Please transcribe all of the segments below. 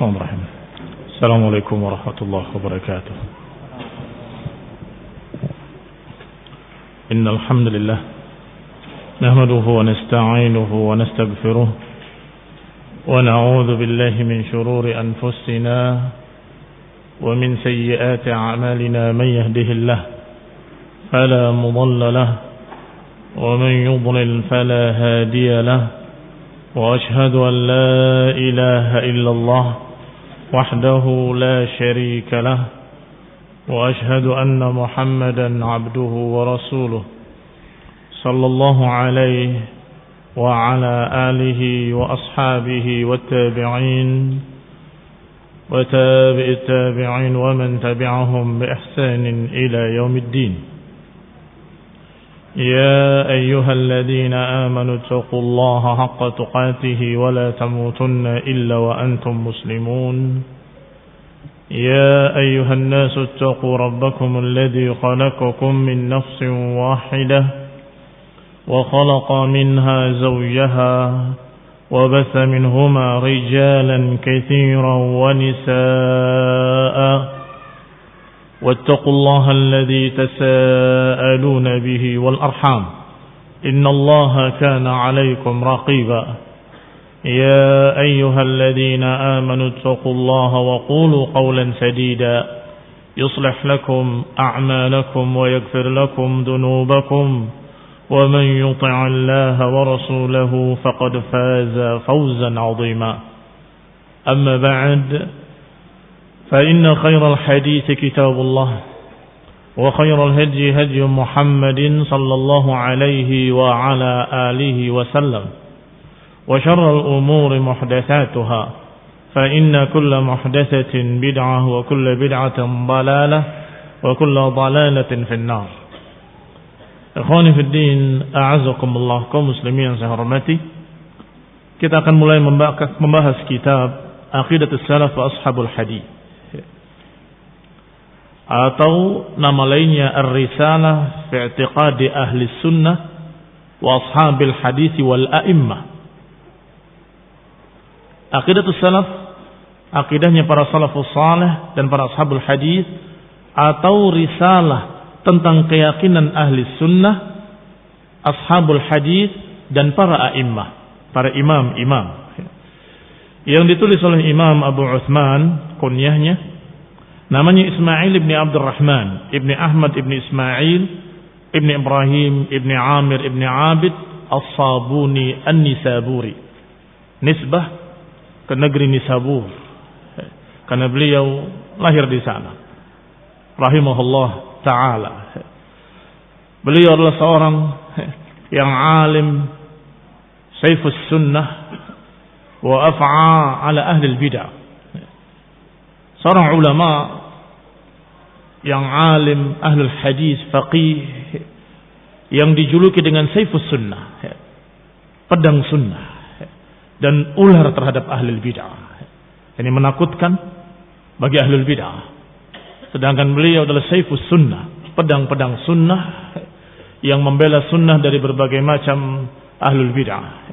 Bismillahirrahmanirrahim. Assalamualaikum warahmatullahi wabarakatuh. Innal hamdalillah nahmaduhu wa nasta'inuhu wa nastaghfiruh wa na'udzu billahi min shururi anfusina wa min sayyiati a'malina man yahdihillahu fala mudilla lahu wa man yudlil fala hadiya lahu. وأشهد أن لا إله إلا الله وحده لا شريك له وأشهد أن محمدا عبده ورسوله صلى الله عليه وعلى آله وأصحابه والتابعين وتابع التابعين ومن تبعهم بإحسان إلى يوم الدين. يا أيها الذين آمنوا اتقوا الله حق تقاته ولا تموتن إلا وأنتم مسلمون. يا أيها الناس اتقوا ربكم الذي خلقكم من نفس واحدة وخلق منها زوجها وبث منهما رجالا كثيرا ونساء واتقوا الله الذي تساءلون به والأرحام إن الله كان عليكم رقيبا. يا أيها الذين آمنوا اتقوا الله وقولوا قولا سديدا يصلح لكم أعمالكم ويغفر لكم ذنوبكم ومن يطع الله ورسوله فقد فاز فوزا عظيما. أما بعد فإن خير الحديث كتاب الله وخير الهدي هدي محمد صلى الله عليه وعلى آله وسلم وشر الأمور محدثاتها فإن كل محدثة بدعة وكل بدعة ضلالة وكل ضلالة في النار. Ikhwani fi din, a'azzakumullah, kaum muslimin yang saya hormati. Kita akan mulai membahas kitab Aqidatus Salaf wa Ashabul Hadits, atau nama lainnya Ar-Risalah fi I'tiqadi Ahli Sunnah wa Ashabil Hadits wal A'immah. Aqidatus Salaf, akidahnya para salafus salih dan para ashabul hadis, atau risalah tentang keyakinan ahli sunnah, ashabul hadis dan para a'immah, para imam-imam, yang ditulis oleh Imam Abu Uthman, kunyahnya namanya Ismail ibn Abdurrahman ibn Ahmad ibn Ismail ibn Ibrahim ibn Amir ibn Abid As-Sabuni An-Nisaburi, nisbah ke negeri Nisabur karena beliau lahir di sana rahimahullah ta'ala. Beliau adalah seorang yang alim, saifus sunnah wa af'a ala ahli al-bid'ah, seorang ulama yang alim, ahlul hadis, faqih, yang dijuluki dengan saifus sunnah, pedang sunnah, dan ular terhadap ahlul bid'ah. Ini menakutkan bagi ahlul bid'ah. Sedangkan beliau adalah saifus sunnah, pedang-pedang sunnah yang membela sunnah dari berbagai macam ahlul bid'ah.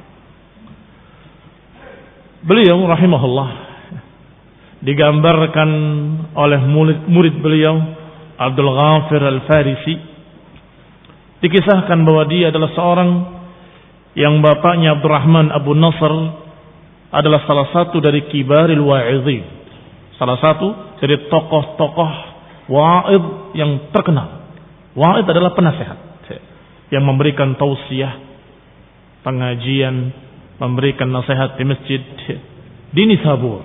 Beliau rahimahullah digambarkan oleh murid beliau Abdul Ghafir Al-Farisi, dikisahkan bahwa dia adalah seorang yang bapaknya Abdurrahman Abu Nasr adalah salah satu dari kibaril wa'idhin, salah satu dari tokoh-tokoh wa'idh yang terkenal. Wa'idh adalah penasehat yang memberikan tausiah, pengajian, memberikan nasihat di masjid di Nisabur.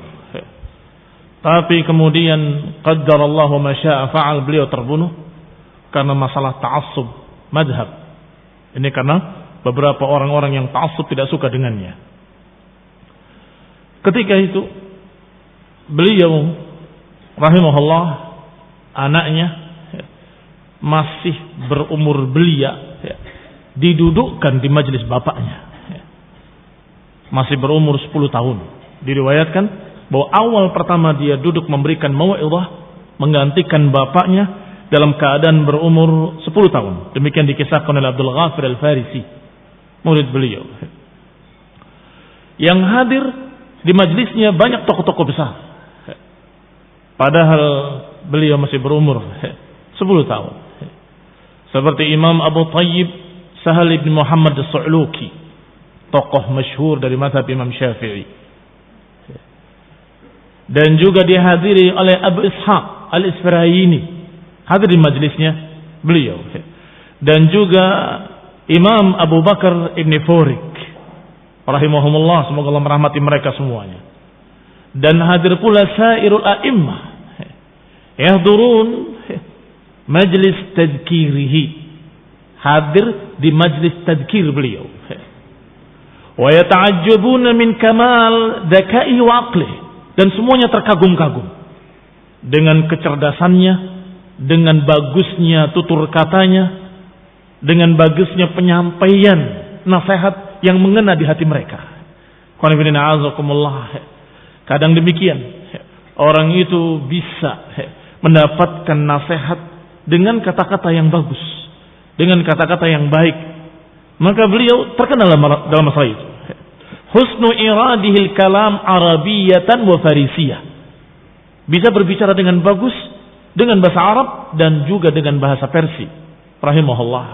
Tapi kemudian qaddarallahu ma syaa fa'al, beliau terbunuh karena masalah ta'assub madhab. Ini karena beberapa orang-orang yang ta'assub tidak suka dengannya. Ketika itu beliau rahimahullah, anaknya masih berumur belia, didudukkan di majelis bapaknya, masih berumur 10 tahun. Diriwayatkan bahwa awal pertama dia duduk memberikan mau'izah, menggantikan bapaknya dalam keadaan berumur 10 tahun. Demikian dikisahkan oleh Abdul Ghafir Al-Farisi, murid beliau. Yang hadir di majlisnya banyak tokoh-tokoh besar, padahal beliau masih berumur 10 tahun. Seperti Imam Abu Tayyib Sahal ibn Muhammad As-Su'luki, tokoh masyhur dari mazhab Imam Syafi'i. Dan juga dihadiri oleh Abu Ishaq Al-Isfirayini, hadir di majlisnya beliau. Dan juga Imam Abu Bakar ibn Furik rahimahumullah, semoga Allah merahmati mereka semuanya. Dan hadir pula sairul a'immah yahdurun majlis tadkirihi, hadir di majlis tadkir beliau. Wa yata'ajjabuna min kamal dzaka'i wa aqlihi, dan semuanya terkagum-kagum dengan kecerdasannya, dengan bagusnya tutur katanya, dengan bagusnya penyampaian nasihat yang mengena di hati mereka. Kadang demikian, orang itu bisa mendapatkan nasihat dengan kata-kata yang bagus, dengan kata-kata yang baik. Maka beliau terkenal dalam masalah itu. Husnu iradihil kalam arabiyatan wa farisiyah, bisa berbicara dengan bagus dengan bahasa Arab dan juga dengan bahasa Persia. Rahimahullah.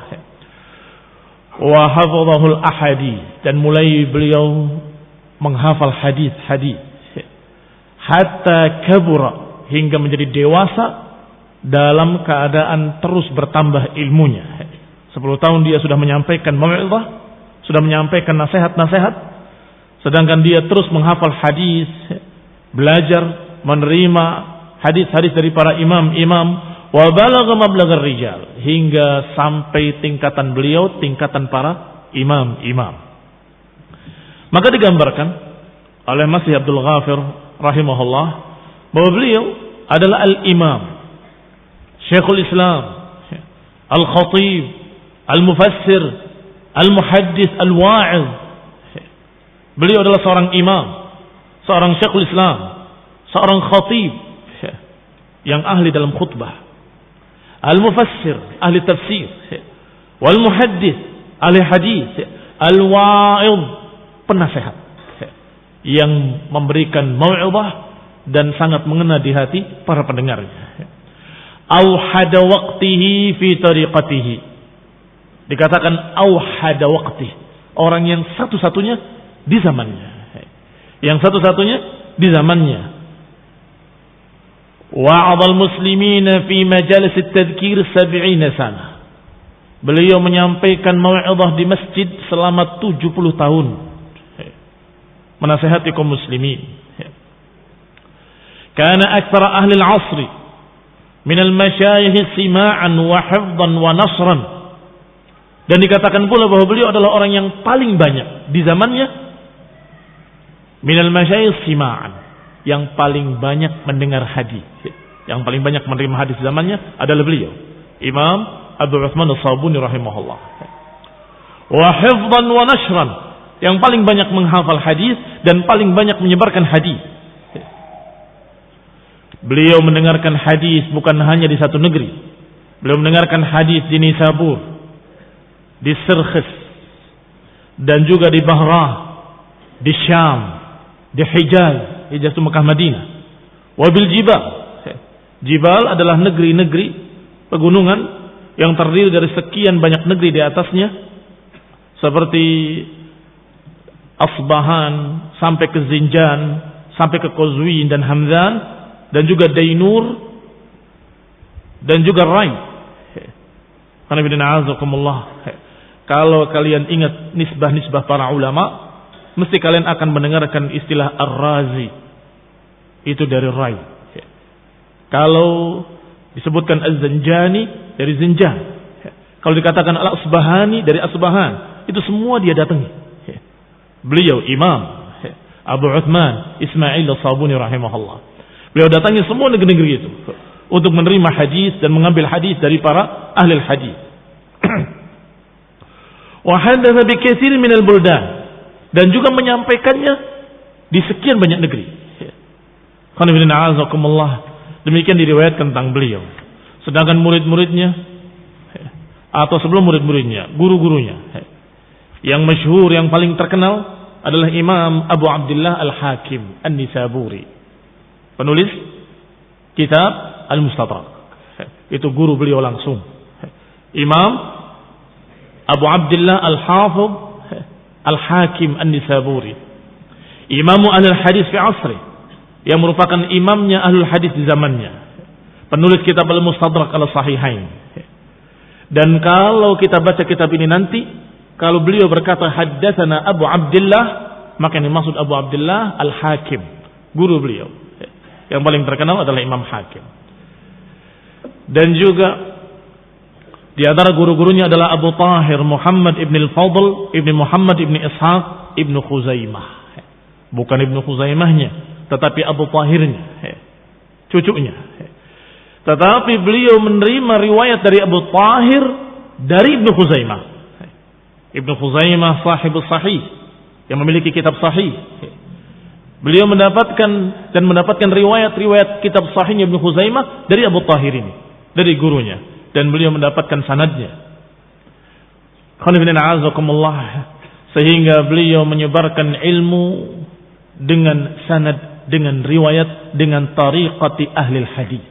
Wa hafadhahul ahadits, dan mulai beliau menghafal hadis-hadis hatta kabura, hingga menjadi dewasa dalam keadaan terus bertambah ilmunya. 10 tahun dia sudah menyampaikan mau'izah, sudah menyampaikan nasihat-nasihat, sedangkan dia terus menghafal hadis, belajar menerima hadis-hadis dari para imam-imam. Wa balagha mablaghar rijal, hingga sampai tingkatan beliau tingkatan para imam-imam. Maka digambarkan oleh Masih Abdul Ghafir rahimahullah bahwa beliau adalah al-imam, Syekhul Islam, al-khatib, al-mufassir, al-muhaddis, al-wa'iz. Beliau adalah seorang imam, seorang Syekhul Islam, seorang khatib yang ahli dalam khutbah, al-mufassir, ahli tafsir, wal muhaddis, ahli hadis, al-wa'iz, penasehat yang memberikan mau'izah dan sangat mengena di hati para pendengarnya. Auhada waqtihi fi tariqatihi, dikatakan auhada waqtihi, orang yang satu-satunya di zamannya, yang satu-satunya di zamannya. Wa'adhal muslimina fi majalis at-tadhkir 70 sana. Beliau menyampaikan mau'izah di masjid selama 70 tahun, menasihati kaum muslimin. Kana aktsara ahli al-'asr min al-masyayikh sima'an wa hifdhan wa nasran. Dan dikatakan pula bahwa beliau adalah orang yang paling banyak di zamannya min al-masyayikh sima'an, yang paling banyak mendengar hadis, yang paling banyak menerima hadis zamannya adalah beliau, Imam Abu Utsman As-Sabuni rahimahullah. Wa hifdhan wa nashran, yang paling banyak menghafal hadis dan paling banyak menyebarkan hadis. Beliau mendengarkan hadis bukan hanya di satu negeri. Beliau mendengarkan hadis di Nisabur, di Sirkhis, dan juga di Bahrah, di Syam, di Hijaz, Hijaz itu Mekah Madinah. Wabil Jibal, Jibal adalah negeri-negeri pegunungan yang terdiri dari sekian banyak negeri di atasnya, seperti Asbahan sampai ke Zinjan, sampai ke Qazwin dan Hamdan, dan juga Dainur, dan juga Rai. Kalau kalian ingat nisbah-nisbah para ulama, mesti kalian akan mendengarkan istilah Ar-Razi, itu dari Rai. Kalau disebutkan Az-Zanjani, dari Zinjan. Kalau dikatakan Al-Asbahani, dari Asbahan. Itu semua dia datangi. Beliau Imam Abu Utsman Ismail As-Sabuni rahimahullah. Beliau datangi semua negeri-negeri itu untuk menerima hadis dan mengambil hadis dari para ahli hadis. Wa hadatsa bi katsirin minal buldan, dan juga menyampaikannya di sekian banyak negeri. Demikian diriwayatkan tentang beliau. Sedangkan murid-muridnya, atau sebelum murid-muridnya, guru-gurunya, yang masyhur, yang paling terkenal adalah Imam Abu Abdullah Al-Hakim An-Nisaburi, penulis kitab Al-Mustadrak. Itu guru beliau langsung, Imam Abu Abdullah Al-Hafidh Al-Hakim An-Nisaburi, Imamu Ahlul Hadis fi asri, yang merupakan imamnya Ahlul Hadis di zamannya, penulis kitab Al-Mustadrak Al-Sahihain. Dan kalau kita baca kitab ini nanti, kalau beliau berkata haddatsana Abu Abdullah, maka yang dimaksud Abu Abdullah Al-Hakim, guru beliau. Yang paling terkenal adalah Imam Hakim. Dan juga di antara guru-gurunya adalah Abu Tahir Muhammad ibn al-Fadl ibn Muhammad ibn Ishaq ibn Khuzaimah. Bukan ibn Khuzaimahnya, tetapi Abu Tahirnya, cucunya. Tetapi beliau menerima riwayat dari Abu Tahir dari Ibnu Khuzaimah. Ibnu Khuzaimah sahibus sahih, yang memiliki kitab sahih. Beliau mendapatkan riwayat-riwayat kitab sahihnya Ibnu Khuzaimah dari Abu Tahir ini, dari gurunya, dan beliau mendapatkan sanadnya. Sehingga beliau menyebarkan ilmu dengan sanad, dengan riwayat, dengan tariqati ahlil hadis,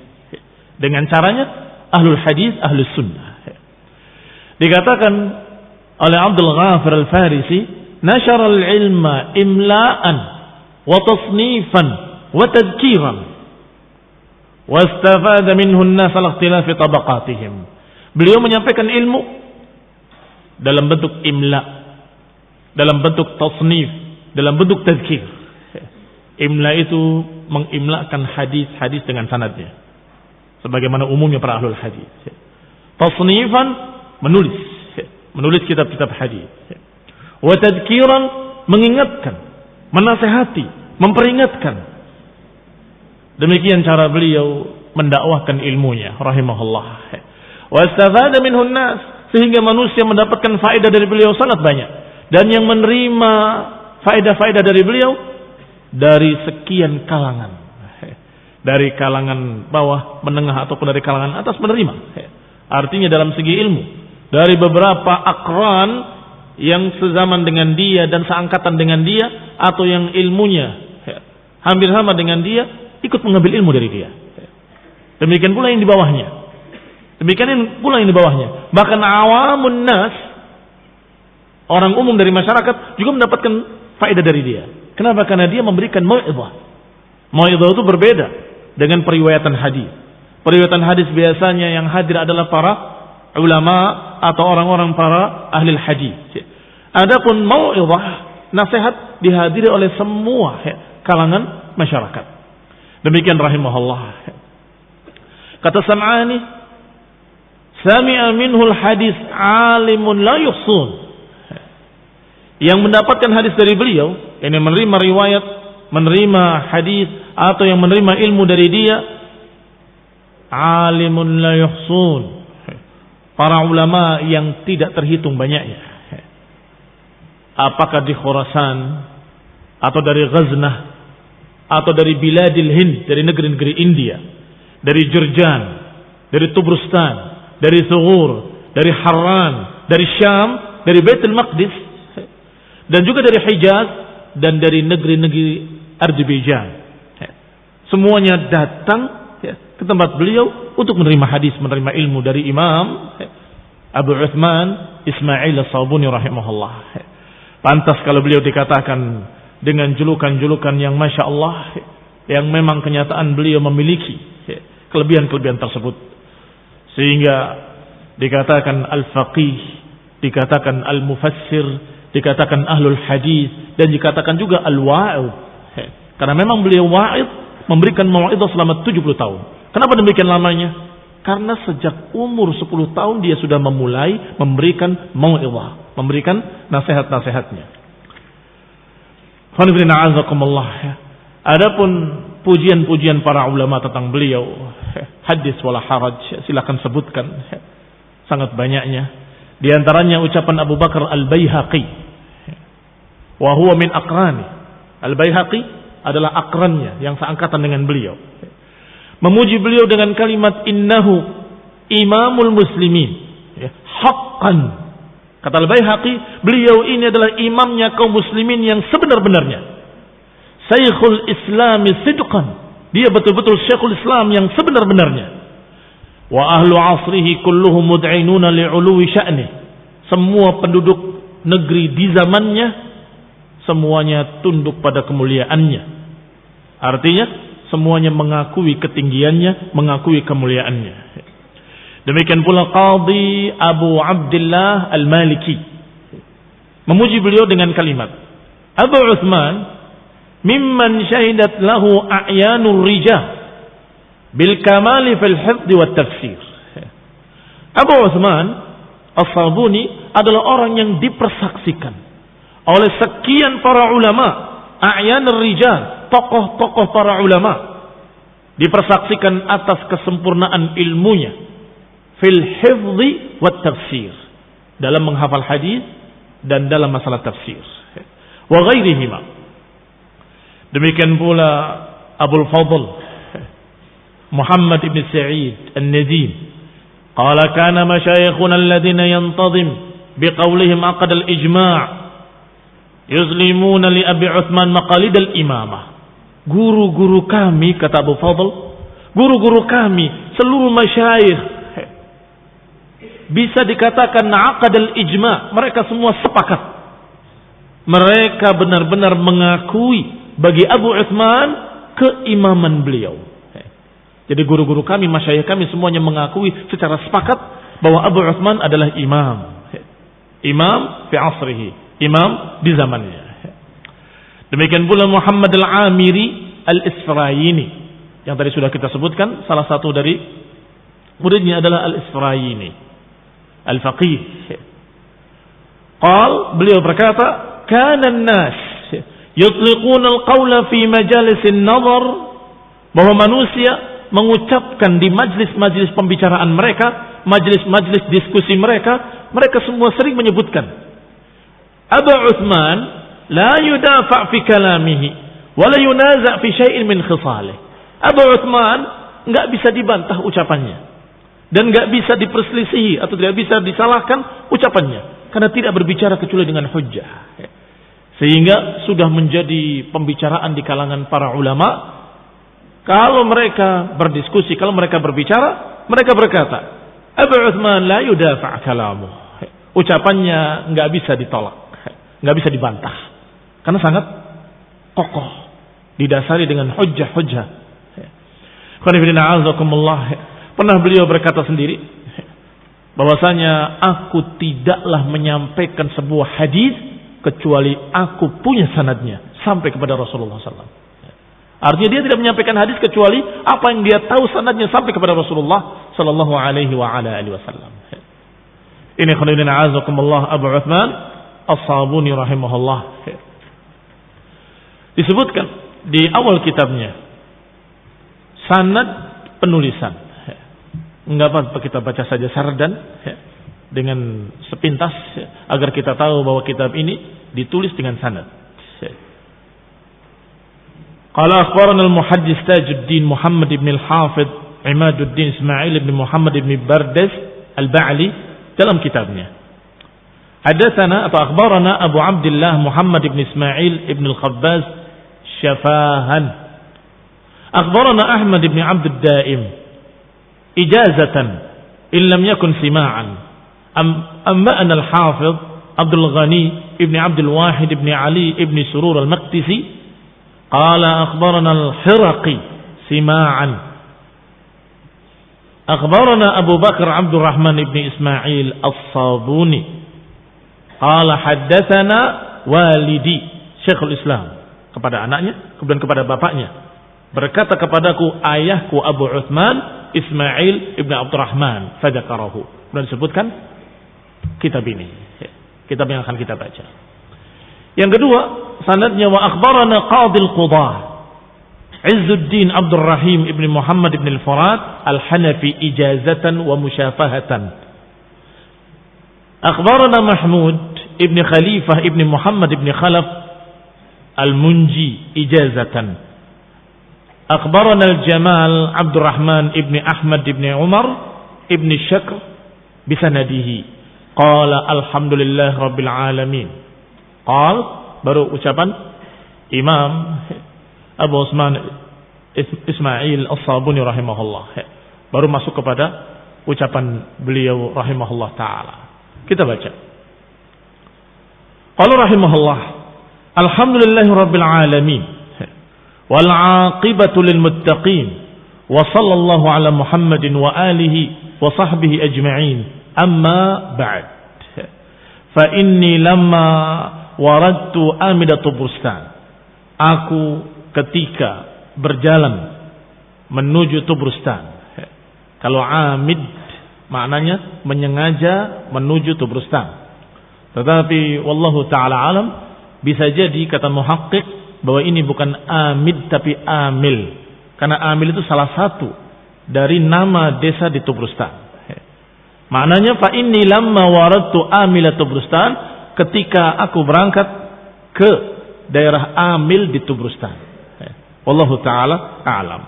dengan caranya ahlul hadis, ahlus sunnah. Dikatakan oleh Abdul Ghafir Al-Farisi, nashara al-ilma imla'an wa tasnifan wa tadhkiran wa istafada minhu an-nas ala ikhtilafi tabaqatihim. Beliau menyampaikan ilmu dalam bentuk imla, dalam bentuk tasnif, dalam bentuk tadhkir. Imla itu mengimlakan hadis-hadis dengan sanadnya, sebagaimana umumnya para ahlul hadis. Tasnifan, menulis kitab-kitab hadis. Wa tadhkiran, mengingatkan, menasihati, memperingatkan. Demikian cara beliau mendakwahkan ilmunya rahimahullah. Wa istafada minhu an-nas, sehingga manusia mendapatkan faedah dari beliau sangat banyak, dan yang menerima faedah-faedah dari beliau dari sekian kalangan, dari kalangan bawah, menengah, ataupun dari kalangan atas menerima. Artinya dalam segi ilmu, dari beberapa akran yang sezaman dengan dia dan seangkatan dengan dia, atau yang ilmunya hampir sama dengan dia, ikut mengambil ilmu dari dia. Demikian pula yang di bawahnya. Demikian pula yang di bawahnya. Bahkan awamun nas, orang umum dari masyarakat, juga mendapatkan faedah dari dia. Kenapa? Karena dia memberikan mau'izah. Mau'izah itu berbeda dengan periwayatan hadis. Periwayatan hadis biasanya yang hadir adalah para ulama atau orang-orang para ahli hadis. Adapun mau'izah, nasihat, dihadiri oleh semua kalangan masyarakat. Demikian rahimahullah. Kata Sam'ani, sami'a minhul hadis alimun la yuhsun. Yang mendapatkan hadis dari beliau, yang menerima riwayat, menerima hadis, atau yang menerima ilmu dari dia, alimun la yuhsun, para ulama yang tidak terhitung banyaknya. Apakah di Khurasan, atau dari Ghaznah, atau dari Biladil Hind, dari negeri-negeri India, dari Jurjan, dari Tubrustan, dari Thughur, dari Harran, dari Syam, dari Baitul Maqdis, dan juga dari Hijaz, dan dari negeri-negeri Azerbaijan. Semuanya datang ke tempat beliau untuk menerima hadis, menerima ilmu dari Imam Abu Uthman Ismail As-Sabuni rahimahullah. Pantas kalau beliau dikatakan dengan julukan-julukan yang Masya Allah, yang memang kenyataan beliau memiliki kelebihan-kelebihan tersebut, sehingga dikatakan al-faqih, dikatakan al-mufassir, dikatakan ahlul hadis, dan dikatakan juga al-wa'id. Karena memang beliau wa'id, memberikan mau'izah selama 70 tahun. Kenapa demikian lamanya? Karena sejak umur 10 tahun dia sudah memulai memberikan mau'izah, memberikan nasihat-nasihatnya. Adapun pujian-pujian para ulama tentang beliau, hadis wala haraj, silakan sebutkan, sangat banyaknya. Di antaranya ucapan Abu Bakar Al-Baihaqi, wa huwa min aqrani. Al-Baihaqi adalah akrannya yang seangkatan dengan beliau. Memuji beliau dengan kalimat innahu imamul muslimin. Haqqan. Kata Al-Baihaqi, beliau ini adalah imamnya kaum muslimin yang sebenar-benarnya. Syekhul Islami sidqan. Dia betul-betul Syekhul Islam yang sebenar-benarnya. Wa ahlu asrihi kulluhum mud'inuna li'uluwi sya'nih. Semua penduduk negeri di zamannya semuanya tunduk pada kemuliaannya. Artinya semuanya mengakui ketinggiannya, mengakui kemuliaannya. Demikian pula Qadhi Abu Abdullah Al-Maliki memuji beliau dengan kalimat, Abu Uthman mimman syahidat lahu a'yanur rijal bil kamali fil hifdz wat tafsir. Abu Uthman As-Sabuni adalah orang yang dipersaksikan oleh sekian para ulama, a'yanur rijal, tokoh-tokoh para ulama, dipersaksikan atas kesempurnaan ilmunya fil hifdzi wat tafsir, dalam menghafal hadis dan dalam masalah tafsir, wa ghairihima. Demikian pula Abul Fadl Muhammad ibn Sa'id An-Nadim qala kana masyayikhuna alladhina yantazim biqawlihim aqad al-ijma' yuzlimuna li Abi Uthman maqalid al-imamah. Guru-guru kami, kata Abu Fadl, guru-guru kami, seluruh masyayikh, bisa dikatakan aqad al-ijma', mereka semua sepakat, mereka benar-benar mengakui bagi Abu Uthman keimaman beliau. Jadi guru-guru kami, masyayikh kami semuanya mengakui secara sepakat bahwa Abu Uthman adalah imam. Imam fi asrihi, imam di zamannya. Demikian pula Muhammad Al-Amiri Al-Isfirayini yang tadi sudah kita sebutkan, salah satu dari muridnya adalah Al-Isfirayini Al-Faqih. Beliau berkata, kana an-nas yutliquna al-qawla fi majalisin nazar, bahwa manusia mengucapkan di majlis-majlis pembicaraan mereka, majlis-majlis diskusi mereka, mereka semua sering menyebutkan Abu Uthman la yudafa' fi kalamihi wa la yunaza' fi syai'in min khisalih. Abu Uthman enggak bisa dibantah ucapannya dan enggak bisa diperselisihi atau tidak bisa disalahkan ucapannya, karena tidak berbicara kecuali dengan hujjah. Sehingga sudah menjadi pembicaraan di kalangan para ulama. Kalau mereka berdiskusi, kalau mereka berbicara, mereka berkata, Abu Uthman la yudafa' kalamuh. Ucapannya enggak bisa ditolak, enggak bisa dibantah, karena sangat kokoh, didasari dengan hujjah-hujjah. Pernah beliau berkata sendiri bahwasanya aku tidaklah menyampaikan sebuah hadis kecuali aku punya sanadnya sampai kepada Rasulullah SAW. Artinya dia tidak menyampaikan hadis kecuali apa yang dia tahu sanadnya sampai kepada Rasulullah sallallahu alaihi wa ala alihi wasallam. Ini khairin a'azakumullah Abu Uthman As-Sabuni rahimahullah. Disebutkan di awal kitabnya sanad penulisan. Enggak apa-apa kita baca saja sardan dengan sepintas agar kita tahu bahwa kitab ini ditulis dengan sanad. Qala akhbarana al-muhaddis Tajuddin Muhammad ibn al-Hafidh Imaduddin Ismail ibn Muhammad ibn Bardas al-Ba'li dalam kitabnya. Hadatsana atau akhbarana Abu Abdullah Muhammad ibn Ismail ibn al-Khabbaz Syafahan. Akhbarana Ahmad ibn Abd al-Daim ijazatan in lam yakun sima'an. Amma'ana al-Hafidh Abdul Ghani ibn Abdul Wahid ibn Ali ibn Surur al-Maqdisi qala akhbarana al-Hiraqi sima'an. Akhbarana Abu Bakar Abdul Rahman ibn Ismail As-Sabuni qala haddatsana walidi Syekhul Islam, kepada anaknya kemudian kepada bapaknya, berkata kepadaku ayahku Abu Uthman Ismail ibn Abdurrahman fadzakarahu. Kemudian disebutkan kitab ini, kitab yang akan kita baca. Yang kedua, sanadnya wa akhbarana Qadil Qudah Izzuddin Abdul Rahim ibn Muhammad ibn al-Furat al-Hanafi ijazatan wa musyafahatan. Akhbarana Mahmud ibn Khalifah ibn Muhammad ibn Khalaf al-Munji ijazatan. Akhbarana al-Jamal Abdul Rahman ibn Ahmad ibn Umar ibn Syakr bisanadihi. Qala alhamdulillah rabbil alamin. Baru ucapan Imam Abu Uthman Ismail As-Sabuni rahimahullah. Baru masuk kepada ucapan beliau rahimahullah ta'ala. Kita baca. Qala rahimahullah, alhamdulillahi rabbil alamin, wal aqibatu lil muttaqin, wa sallallahu ala Muhammadin wa alihi wa sahbihi ajma'in, amma ba'd. Fa inni lamma waradtu amidatu Bustan, aku ketika berjalan menuju Tubrustan. Kalau amid maknanya menyengaja menuju Tubrustan. Tetapi wallahu taala alam, bisa jadi kata muhaqqiq bahwa ini bukan amid tapi amil. Karena amil itu salah satu dari nama desa di Tubrustan. Maknanya fa inni lamma waradtu amila Tubrustan, ketika aku berangkat ke daerah Amil di Tubrustan. Wallahu taala a'lam.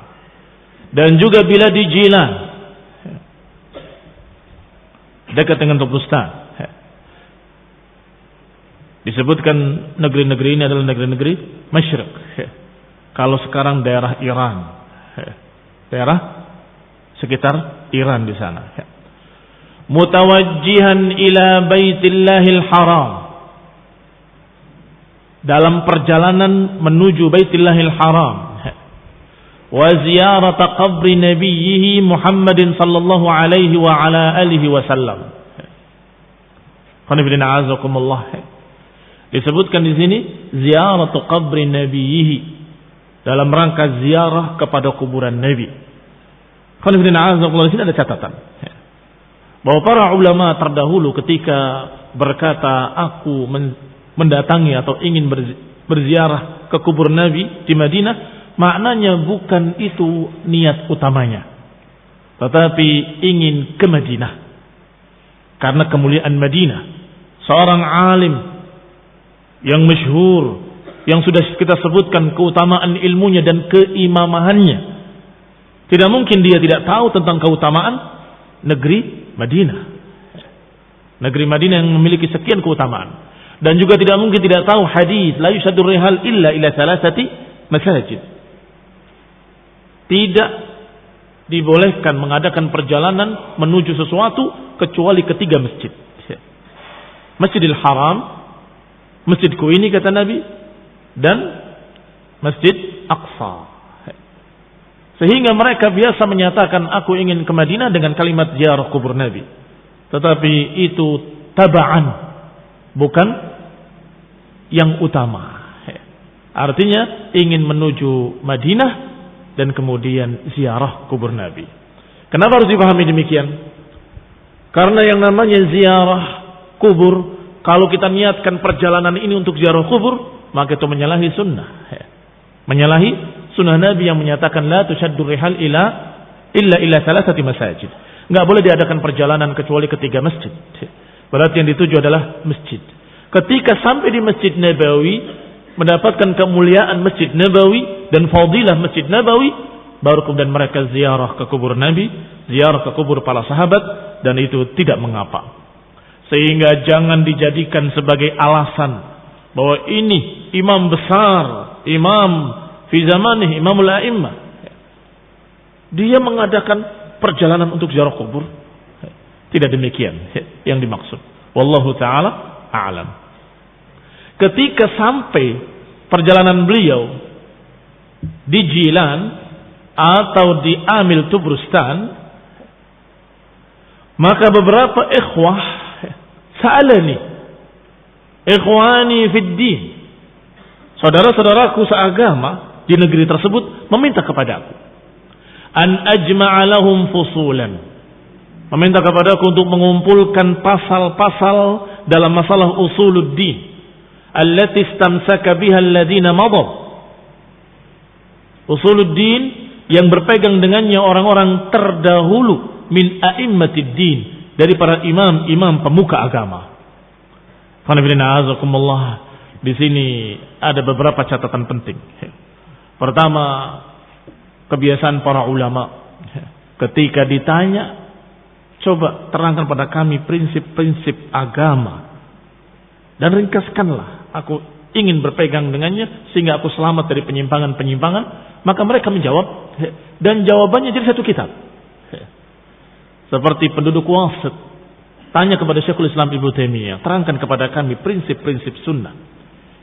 Dan juga bila di Jilan, dekat dengan Tubrustan, disebutkan negeri-negeri ini adalah negeri-negeri Masyriq. Kalau sekarang daerah Iran, daerah sekitar Iran di sana. Mutawajjihan ila Baitillahil Haram, dalam perjalanan menuju Baitillahil Haram, wa ziyarat qabri nabiyhi Muhammadin sallallahu alaihi wa ala alihi wasallam. Qanifidina azakumullah. Disebutkan di sini ziyarat qabri nabiyhi, dalam rangka ziarah kepada kuburan Nabi. Qanifidina azakumullah, di sini ada catatan bahwa para ulama terdahulu ketika berkata aku mendatangi atau ingin berziarah ke kubur Nabi di Madinah, maknanya bukan itu niat utamanya, tetapi ingin ke Madinah karena kemuliaan Madinah. Seorang alim yang masyhur, yang sudah kita sebutkan keutamaan ilmunya dan keimamahannya, tidak mungkin dia tidak tahu tentang keutamaan negeri Madinah. Negeri Madinah yang memiliki sekian keutamaan. Dan juga tidak mungkin tidak tahu hadis la yusaddur rihal illa ila salasati masajid. Tidak dibolehkan mengadakan perjalanan menuju sesuatu kecuali ketiga masjid. Masjidil Haram, Masjidku ini kata Nabi, dan Masjid Aqsa. Sehingga mereka biasa menyatakan aku ingin ke Madinah dengan kalimat ziarah kubur Nabi. Tetapi itu taba'an, bukan yang utama. Artinya ingin menuju Madinah dan kemudian ziarah kubur Nabi. Kenapa harus dipahami demikian? Karena yang namanya ziarah kubur, kalau kita niatkan perjalanan ini untuk ziarah kubur, maka itu menyalahi sunnah. Menyalahi sunnah Nabi yang menyatakan la tushaddur rihal illa salasati masajid. Enggak boleh diadakan perjalanan kecuali ketiga masjid. Berarti yang dituju adalah masjid. Ketika sampai di Masjid Nabawi, mendapatkan kemuliaan Masjid Nabawi dan fadilah Masjid Nabawi, baru kemudian mereka ziarah ke kubur Nabi, ziarah ke kubur para sahabat, dan itu tidak mengapa. Sehingga jangan dijadikan sebagai alasan bahwa ini imam besar, imam fi zamanih, imamul a'immah, dia mengadakan perjalanan untuk ziarah kubur. Tidak demikian yang dimaksud. Wallahu ta'ala a'lam. Ketika sampai perjalanan beliau di Jilan atau di Amil Tubrustan, maka beberapa ikhwah sa'alani, ikhwani fid din, saudara-saudaraku seagama di negeri tersebut meminta kepadaku an ajma'a lahum fusulan, meminta kepadaku untuk mengumpulkan pasal-pasal dalam masalah usuluddin allati istamsaka biha alladhina madaw, usuluddin yang berpegang dengannya orang-orang terdahulu min a'immatid din, dari para imam-imam pemuka agama. Di sini ada beberapa catatan penting. Pertama, kebiasaan para ulama ketika ditanya, coba terangkan pada kami prinsip-prinsip agama dan ringkaskanlah, aku ingin berpegang dengannya sehingga aku selamat dari penyimpangan-penyimpangan. Maka mereka menjawab, dan jawabannya jadi satu kitab. Seperti penduduk Wasit tanya kepada Syekhul Islam Ibnu Taimiyah, terangkan kepada kami prinsip-prinsip sunnah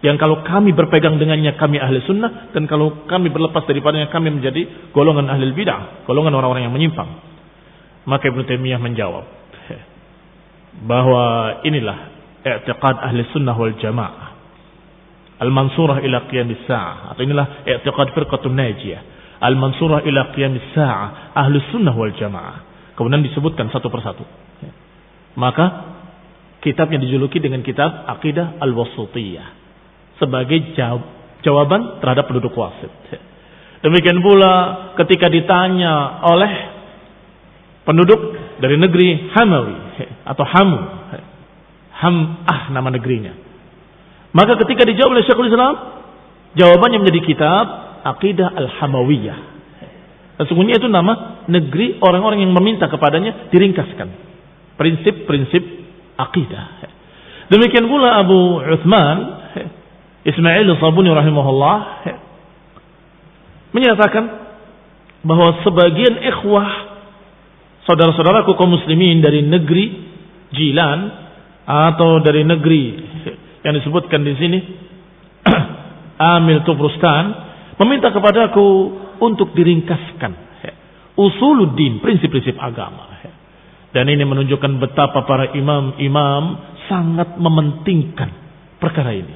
yang kalau kami berpegang dengannya kami ahli sunnah, dan kalau kami berlepas daripadanya kami menjadi golongan ahli bid'ah, golongan orang-orang yang menyimpang. Maka Ibnu Taimiyah menjawab bahwa inilah i'tiqad ahli sunnah wal jamaah al-mansurah ila qiyamis sa'ah, atau inilah i'tiqad firqatun najiyah al-mansurah ila qiyamis sa'ah ahli sunnah wal jamaah. Kemudian disebutkan satu persatu. Maka kitabnya dijuluki dengan kitab Aqidah Al-Wasithiyah sebagai jawaban terhadap penduduk Wasit. Demikian pula ketika ditanya oleh penduduk dari negeri Hamawi atau Hamu, Ham'ah nama negerinya. Maka ketika dijawab oleh Syekhul Islam, jawabannya menjadi kitab Aqidah Al-Hamawiyah. Sesungguhnya itu nama negeri orang-orang yang meminta kepadanya diringkaskan prinsip-prinsip akidah. Demikian pula Abu Uthman Ismail Sabuni rahimahullah menyatakan bahwa sebagian ikhwah saudara-saudaraku kaum muslimin dari negeri Jilan atau dari negeri yang disebutkan di sini Amil Tubrustan meminta kepadaku untuk diringkaskan usuluddin, prinsip-prinsip agama. Dan ini menunjukkan betapa para imam-imam sangat mementingkan perkara ini.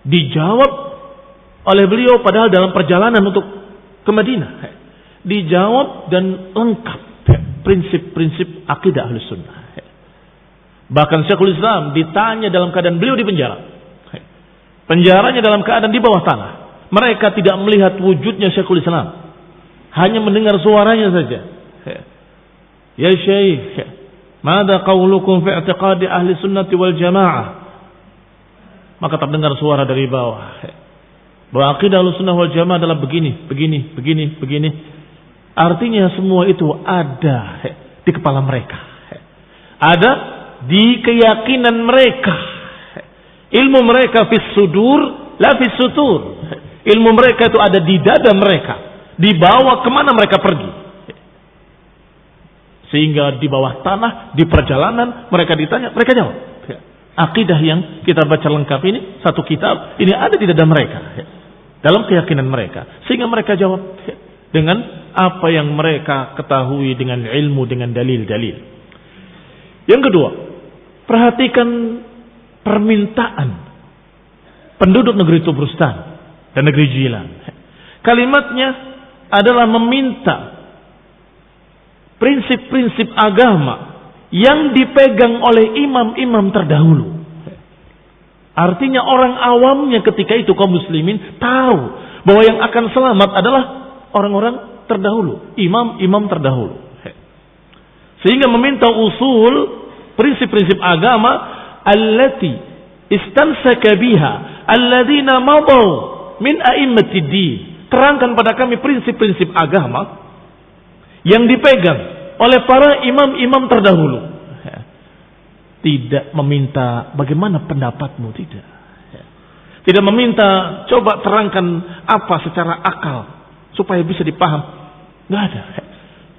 Dijawab oleh beliau padahal dalam perjalanan untuk ke Madinah. Dijawab dan lengkap prinsip-prinsip akidah Ahlus Sunnah. Bahkan Syekhul Islam ditanya dalam keadaan beliau di penjara. Penjaranya dalam keadaan di bawah tanah. Mereka tidak melihat wujudnya Syekhul Islam, hanya mendengar suaranya saja. Ya Syekh, mada qaulukum fi i'tiqadi ahli sunnati wal jamaah? Maka terdengar suara dari bawah bahwa akidah ahli sunnah wal jamaah adalah begini. Artinya semua itu ada di kepala mereka, ada di keyakinan mereka. Ilmu mereka fis sudur la fis sutur. Ilmu mereka itu ada di dada mereka, dibawa kemana mereka pergi. Sehingga di bawah tanah, di perjalanan mereka ditanya, mereka jawab. Akidah yang kita baca lengkap ini, satu kitab, ini ada di dada mereka, dalam keyakinan mereka. Sehingga mereka jawab dengan apa yang mereka ketahui, dengan ilmu, dengan dalil-dalil. Yang kedua, perhatikan permintaan penduduk negeri Tubrustan dan negeri Jilan. Kalimatnya adalah meminta prinsip-prinsip agama yang dipegang oleh imam-imam terdahulu. Artinya orang awamnya ketika itu kaum muslimin tahu bahwa yang akan selamat adalah orang-orang terdahulu, imam-imam terdahulu. Sehingga meminta usul prinsip-prinsip agama allati istamsaka biha alladzina madaw min a'immatid din. Terangkan pada kami prinsip-prinsip agama yang dipegang oleh para imam-imam terdahulu. Tidak meminta bagaimana pendapatmu, tidak. Tidak meminta coba terangkan apa secara akal supaya bisa dipaham. Tidak ada.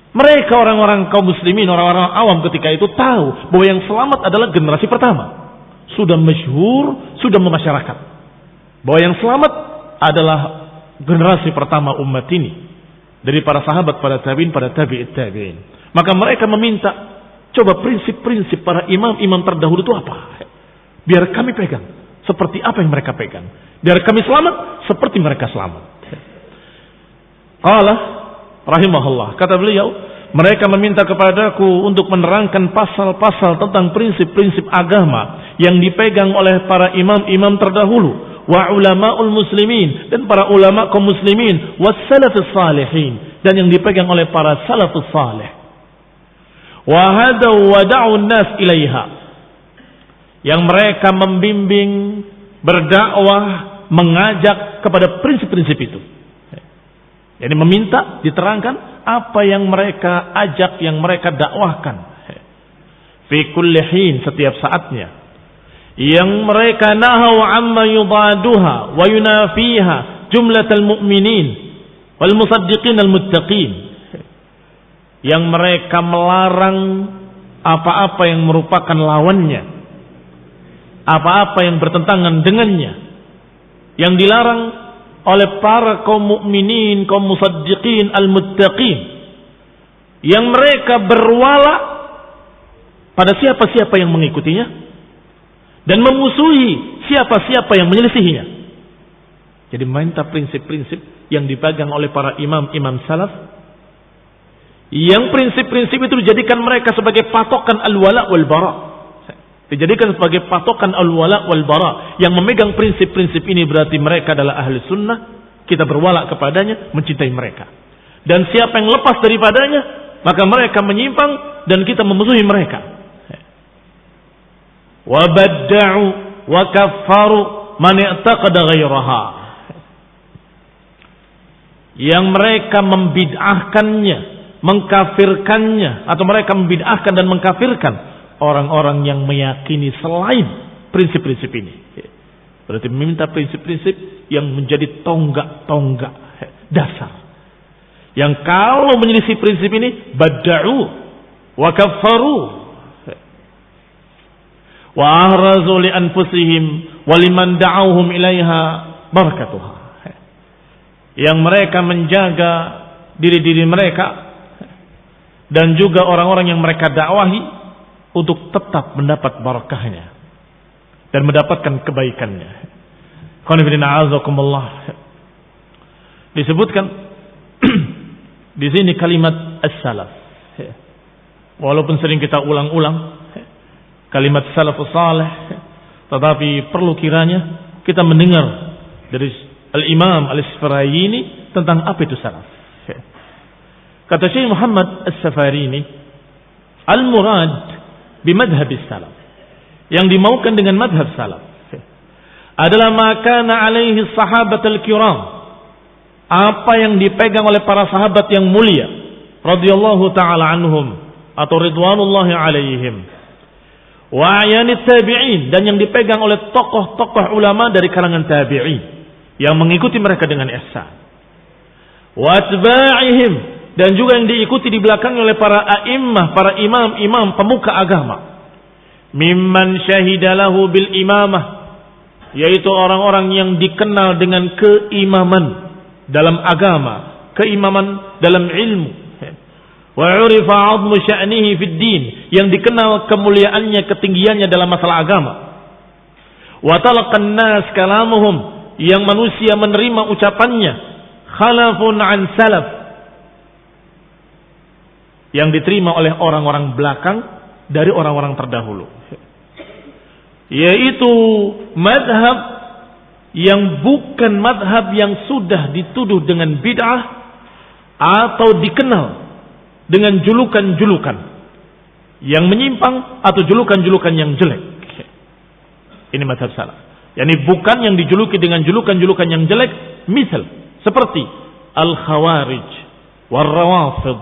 Mereka orang-orang kaum muslimin, orang-orang awam ketika itu tahu bahwa yang selamat adalah generasi pertama. Sudah masyhur, sudah memasyarakat. Bahwa yang selamat adalah generasi pertama umat ini, dari para sahabat, para tabi'in, para tabi'it tabi'in. Maka mereka meminta, coba prinsip-prinsip para imam-imam terdahulu itu apa? Biar kami pegang seperti apa yang mereka pegang. Biar kami selamat seperti mereka selamat. Qala rahimahullah, kata beliau, mereka meminta kepadaku untuk menerangkan pasal-pasal tentang prinsip-prinsip agama yang dipegang oleh para imam-imam terdahulu, wa ulama'ul muslimin, dan para ulama kaum muslimin, was salafus salihin, dan yang dipegang oleh para salafus salih. Wa hadaw wa da'un nas ilaiha, yang mereka membimbing, berdakwah, mengajak kepada prinsip-prinsip itu. Jadi meminta diterangkan apa yang mereka ajak, yang mereka dakwahkan. Fi kulli hin, setiap saatnya. Yang mereka nahau amma yudaduha wa yunafiha jumlatal mu'minin, wal musaddiqin al muttaqin, yang mereka melarang apa-apa yang merupakan lawannya, apa-apa yang bertentangan dengannya, yang dilarang oleh para kaum mukminin, kaum musaddiqin al muttaqin, yang mereka berwala pada siapa-siapa yang mengikutinya dan memusuhi siapa-siapa yang menyelisihinya. Jadi minta prinsip-prinsip yang dipegang oleh para imam-imam salaf, yang prinsip-prinsip itu dijadikan mereka sebagai patokan al-wala wal bara. Dijadikan sebagai patokan al-wala wal bara. Yang memegang prinsip-prinsip ini berarti mereka adalah ahli sunnah. Kita berwala kepadanya, mencintai mereka. Dan siapa yang lepas daripadanya, maka mereka menyimpang dan kita memusuhi mereka. Wa badda'u wa kaffaru man i'taqada ghairaha. Yang mereka membid'ahkannya, mengkafirkannya, atau mereka membid'ahkan dan mengkafirkan orang-orang yang meyakini selain prinsip-prinsip ini. Berarti meminta prinsip-prinsip yang menjadi tonggak-tonggak dasar. Yang kalau menyelisih prinsip ini, badda'u wa kaffaru wa ahrazu li anfusihim wa liman da'awhum ilaiha barakatuha. Yang mereka menjaga diri-diri mereka dan juga orang-orang yang mereka dakwahi untuk tetap mendapat barakahnya dan mendapatkan kebaikannya. Disebutkan di sini kalimat as-salaf. Walaupun sering kita ulang-ulang kalimat salafus salih, tetapi perlu kiranya kita mendengar dari Al-Imam Al-Isfirayini tentang apa itu salaf. Kata Syekh Muhammad As-Safarini, al-murad bimadhab salaf, yang dimaukan dengan madhab salaf adalah makana alaihi sahabat al-kiram, apa yang dipegang oleh para sahabat yang mulia radhiyallahu taala anhum atau ridwanullahi alaihim, wa ayanit tabi'in, dan yang dipegang oleh tokoh-tokoh ulama dari kalangan tabi'in yang mengikuti mereka dengan ihsan, wa atba'ihim, dan juga yang diikuti di belakangnya oleh para a'immah, para imam-imam pemuka agama, mimman syahidalahu bil imamah, yaitu orang-orang yang dikenal dengan keimaman dalam agama, keimaman dalam ilmu, wa urifa 'azmu sya'nihi fid din, yang dikenal kemuliaannya, ketinggiannya dalam masalah agama, wa talaqan nas kalamuhum, yang manusia menerima ucapannya, khalafun an salaf, yang diterima oleh orang-orang belakang dari orang-orang terdahulu, yaitu madhab yang bukan madhab yang sudah dituduh dengan bid'ah atau dikenal dengan julukan-julukan yang menyimpang atau julukan-julukan yang jelek. Ini madhab salaf. Yani bukan yang dijuluki dengan julukan-julukan yang jelek, misal seperti al-khawarij, wal-rawafid,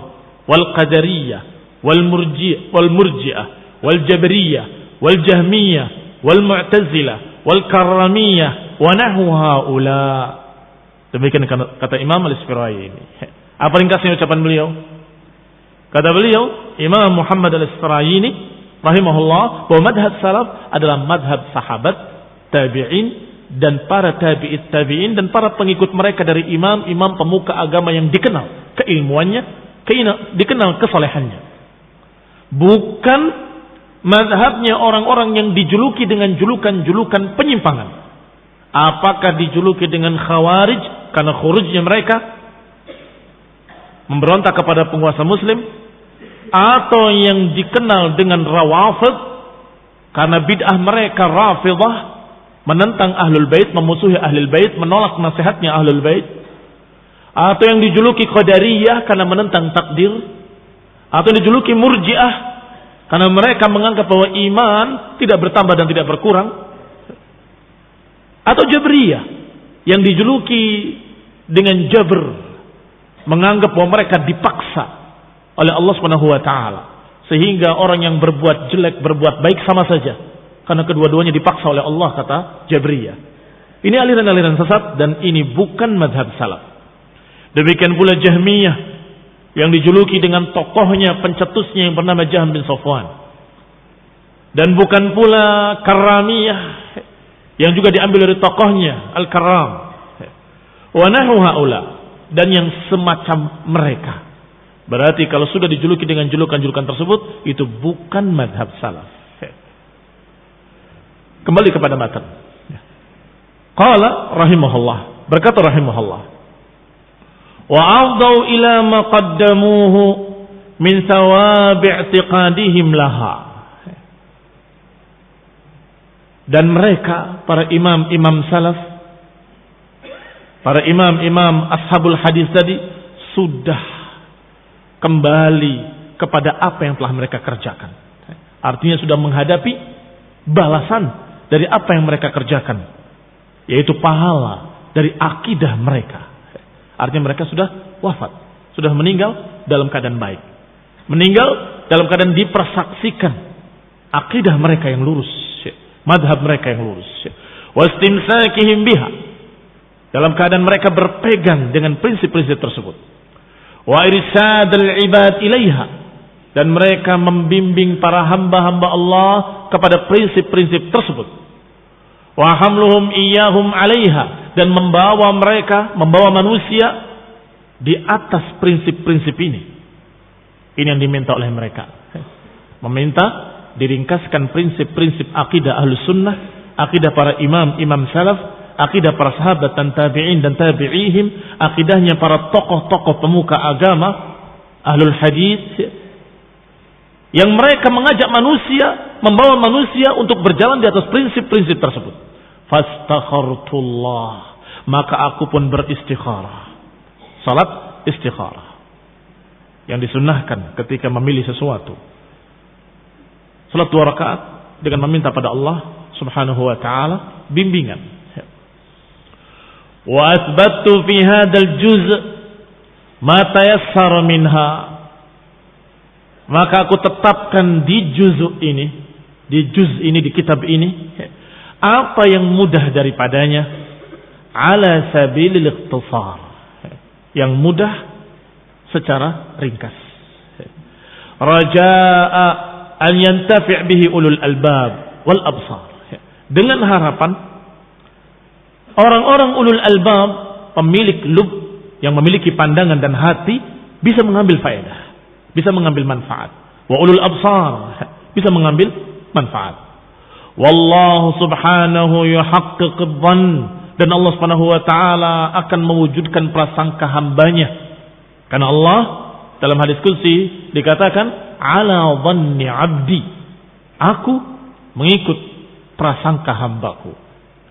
wal-qadariyah, wal-murji'ah, wal-jabriyah, wal-jahmiyah, wal-mu'tazilah, wal-karramiyah, wa nahu haula. Demikian kata Imam Al-Isfirayini. Apa ringkasnya ucapan beliau? Kata beliau, Imam Muhammad Al-Isfirayini rahimahullah, bahwa madhab salaf adalah madhab sahabat, tabi'in, dan para tabi'it tabi'in, dan para pengikut mereka dari imam-imam pemuka agama yang dikenal keilmuannya, dikenal kesolehannya. Bukan madhabnya orang-orang yang dijuluki dengan julukan-julukan penyimpangan. Apakah dijuluki dengan khawarij karena khurujnya mereka memberontak kepada penguasa muslim, atau yang dikenal dengan rawafid karena bid'ah mereka rafidah, menentang ahlul bait, memusuhi ahlul bait, menolak nasihatnya ahlul bait, atau yang dijuluki qadariyah karena menentang takdir, atau yang dijuluki murji'ah karena mereka menganggap bahwa iman tidak bertambah dan tidak berkurang, atau jabriyah yang dijuluki dengan jabr, menganggap bahwa mereka dipaksa oleh Allah Subhanahu wa taala, sehingga orang yang berbuat jelek berbuat baik sama saja karena kedua-duanya dipaksa oleh Allah, kata Jabriyah. Ini aliran-aliran sesat dan ini bukan madhab salaf. Demikian pula Jahmiyah yang dijuluki dengan tokohnya, pencetusnya yang bernama Jahm bin Safwan. Dan bukan pula Karramiyah yang juga diambil dari tokohnya Al-Karram. Wa nahu haula, dan yang semacam mereka. Berarti kalau sudah dijuluki dengan julukan-julukan tersebut, itu bukan madhab salaf. Kembali kepada matan. Qala rahimahullah, berkata rahimahullah, wa afdau ila ma qaddamuhu min thawabi i'tiqadihim laha. Dan mereka, para imam-imam salaf, para imam-imam ashabul hadis tadi, sudah kembali kepada apa yang telah mereka kerjakan. Artinya sudah menghadapi balasan dari apa yang mereka kerjakan, yaitu pahala dari akidah mereka. Artinya mereka sudah wafat, sudah meninggal dalam keadaan baik, meninggal dalam keadaan dipersaksikan akidah mereka yang lurus, madhab mereka yang lurus, wastimsakihim biha, dalam keadaan mereka berpegang dengan prinsip-prinsip tersebut, wa irsadal ibad ilaiha, dan mereka membimbing para hamba-hamba Allah kepada prinsip-prinsip tersebut, wa hamluhum iyyahum 'alaiha, dan membawa manusia di atas prinsip-prinsip ini. Ini yang diminta oleh mereka. Meminta diringkaskan prinsip-prinsip akidah Ahlus Sunnah, akidah para imam-imam salaf, akidah para sahabat dan tabi'in dan tabi'ihim, akidahnya para tokoh-tokoh pemuka agama Ahlul Hadis, yang mereka mengajak manusia, membawa manusia untuk berjalan di atas prinsip-prinsip tersebut. Fastakhartullah, maka aku pun beristikharah. Salat istikharah yang disunnahkan ketika memilih sesuatu. Salat 2 rakaat dengan meminta pada Allah Subhanahu wa taala bimbingan. Wa athbattu fi hadzal juz' ma tayassara minha, maka aku tetapkan di juz' ini, di kitab ini, apa yang mudah daripadanya, ala sabilil ikhtisar, yang mudah secara ringkas, raja'a an yantafi' bihi ulul albab wal absar, dengan harapan orang-orang ulul albab, pemilik lub, yang memiliki pandangan dan hati, bisa mengambil faedah, bisa mengambil manfaat. Wa ulul absar, bisa mengambil manfaat. Wallahu subhanahu yuhaqqiq adh-dhann, dan Allah Subhanahu wa taala akan mewujudkan prasangka hambanya. Karena Allah dalam hadis qudsi dikatakan, ala dhanni 'abdi, aku mengikut prasangka hambaku.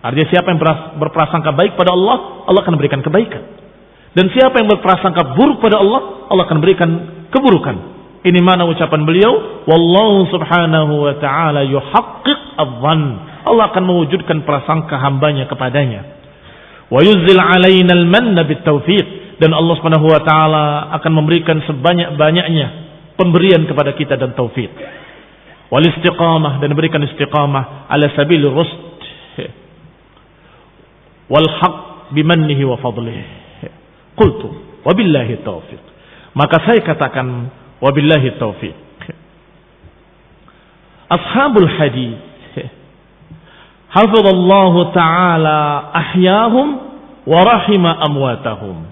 Artinya siapa yang berprasangka baik pada Allah, Allah akan berikan kebaikan. Dan siapa yang berprasangka buruk pada Allah, Allah akan berikan keburukan. Ini mana ucapan beliau, wallahu subhanahu wa ta'ala yuhaqqiq adh-dhann, Allah akan mewujudkan prasangka hambanya kepadanya. Wa yuzzil alaina al-manna bit-taufiq, dan Allah Subhanahu wa taala akan memberikan sebanyak-banyaknya pemberian kepada kita dan taufik. Wal istiqamah, dan berikan istiqamah ala sabilir rusd wal haqq bimannihi wa fadlihi. Qultu wabillahi taufiq, maka saya katakan wabillahi taufiq. Ashabul hadis hafizallahu ta'ala ahyahum wa rahima amwatahum,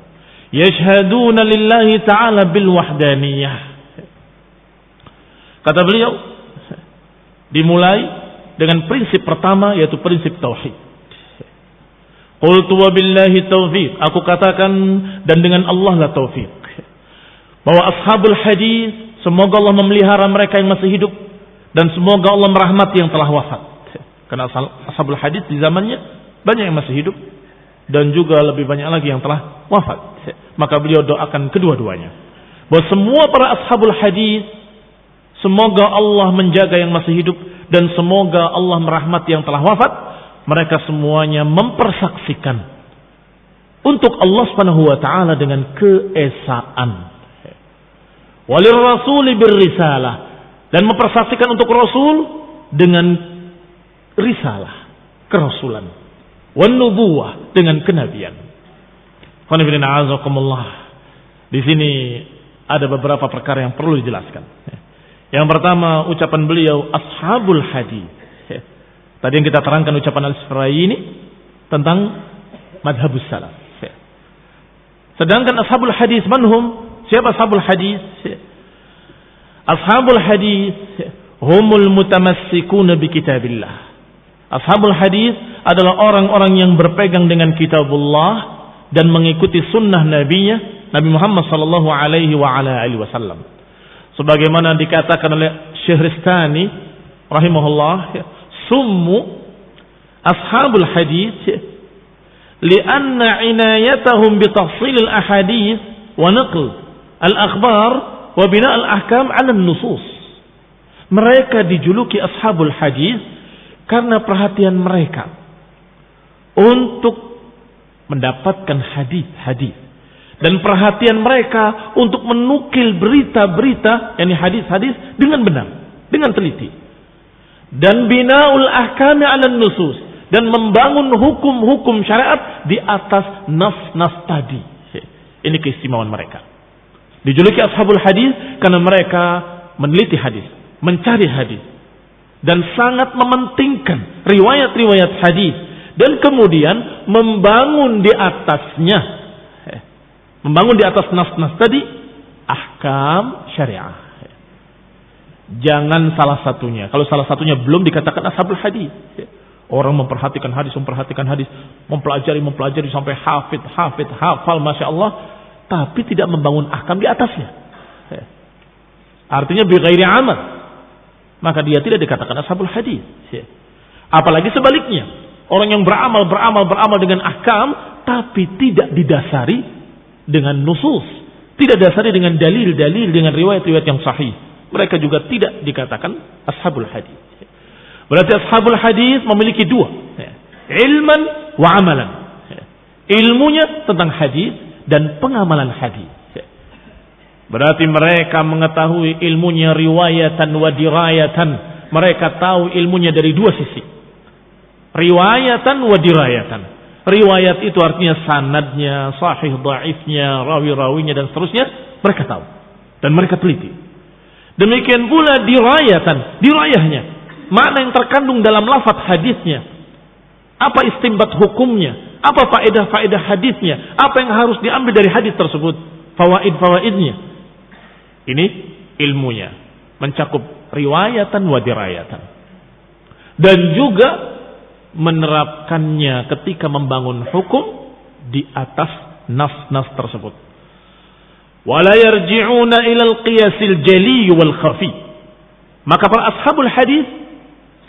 yashhaduna lillahi ta'ala bil wahdaniyah. Kata beliau, dimulai dengan prinsip pertama, yaitu prinsip tauhid. Qultu wabillahi taufiq, aku katakan dan dengan Allah lah taufik, bahwa ashabul hadis, semoga Allah memelihara mereka yang masih hidup, dan semoga Allah merahmati yang telah wafat. Karena ashabul hadis di zamannya banyak yang masih hidup, dan juga lebih banyak lagi yang telah wafat. Maka beliau doakan kedua-duanya, bahwa semua para ashabul hadis, semoga Allah menjaga yang masih hidup, dan semoga Allah merahmati yang telah wafat. Mereka semuanya mempersaksikan untuk Allah Subhanahu wa taala dengan keesaan. Walir rasuli birrisalah, dan mempersaksikan untuk Rasul dengan risalah, kerasulan. Wan nubuwah, dengan kenabian. Qul inna a'udzubikumullah. Di sini ada beberapa perkara yang perlu dijelaskan. Yang pertama, ucapan beliau ashabul hadis. Tadi yang kita terangkan ucapan Al-Isfaraini tentang madhabus salaf. Sedangkan ashabul hadis manhum? Siapa ashabul hadis? Ashabul hadis humul mutamassikuna bi kitabillah. Ashabul hadis adalah orang-orang yang berpegang dengan kitabullah dan mengikuti sunnah nabinya Nabi Muhammad sallallahu alaihi wa ala alihi wasallam. Sebagaimana dikatakan oleh Syehristani rahimahullah, summu ashabul hadis lianna inayatahum bi tahsil al ahadits wa naql al akhbar wa bina al ahkam ala nusus. Mereka dijuluki ashabul hadis karena perhatian mereka untuk mendapatkan hadis-hadis dan perhatian mereka untuk menukil berita-berita, yakni hadis-hadis dengan benar, dengan teliti. Dan binaul ahkami 'ala nusus, dan membangun hukum-hukum syariat di atas nas-nas tadi. Ini keistimewaan mereka. Dijuluki ashabul hadis karena mereka meneliti hadis, mencari hadis, dan sangat mementingkan riwayat-riwayat hadis, dan kemudian membangun di atasnya, membangun di atas nas-nas tadi ahkam syariah. Jangan salah satunya. Kalau salah satunya belum dikatakan ashabul hadis. Orang memperhatikan hadis, mempelajari sampai hafal, masya Allah, tapi tidak membangun ahkam di atasnya. Artinya bighairi amal, maka dia tidak dikatakan ashabul hadis. Apalagi sebaliknya, orang yang beramal dengan ahkam, tapi tidak didasari dengan nusus, tidak didasari dengan dalil-dalil, dengan riwayat-riwayat yang sahih, mereka juga tidak dikatakan ashabul hadis. Berarti ashabul hadis memiliki dua, ilman wa amalan. Ilmunya tentang hadis dan pengamalan hadis. Berarti mereka mengetahui ilmunya riwayatan wa dirayatan. Mereka tahu ilmunya dari dua sisi, riwayatan wa dirayatan. Riwayat itu artinya sanadnya, sahih dhaifnya, rawi-rawinya dan seterusnya, mereka tahu dan mereka teliti. Demikian pula dirayatan, dirayahnya, makna yang terkandung dalam lafaz hadisnya, apa istinbat hukumnya, apa faedah-faedah hadisnya, apa yang harus diambil dari hadis tersebut, fawaid-fawaidnya. Ini ilmunya mencakup riwayatan wa dirayatan. Dan juga menerapkannya ketika membangun hukum di atas nas-nas tersebut. Wala yarji'una ilal qiyasil jali wal khafi. Maka para ashabul hadis